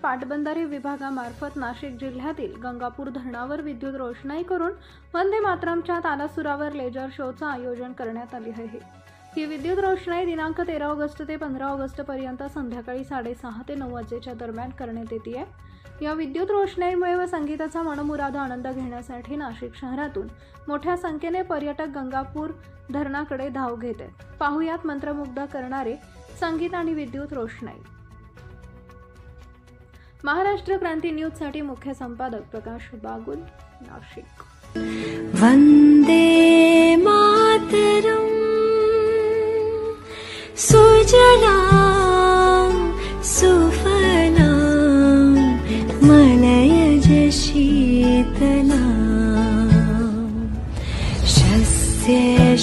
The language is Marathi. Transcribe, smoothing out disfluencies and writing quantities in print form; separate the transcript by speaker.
Speaker 1: पाटबंधारे विभागामार्फत नाशिक जिल्ह्यातील गंगापूर धरणावर विद्युत रोषणाई करून वंदे मातरमच्या तालासुरावर लेजर शोचं आयोजन करण्यात आले आहे। ही विद्युत रोषणाई दिनांक 13 ऑगस्ट ते 15 ऑगस्ट पर्यंत संध्याकाळी 6:30 ते 9 वाजेच्या दरम्यान करण्यात येते आहे। या विद्युत रोषणाईमुळे व संगीताचा मनमुराद आनंद घेण्यासाठी नाशिक शहरातून मोठ्या संख्येने पर्यटक गंगापूर धरणाकडे धाव घेत आहेत। पाहुयात मंत्रमुग्ध करणारे संगीत आणि विद्युत रोषणाई। महाराष्ट्र क्रांती न्यूज साठी मुख्य संपादक प्रकाश बागुल, नाशिक।
Speaker 2: वंदे मातरम सुजलाम सुफलाम मलयज शीतलाम शस्य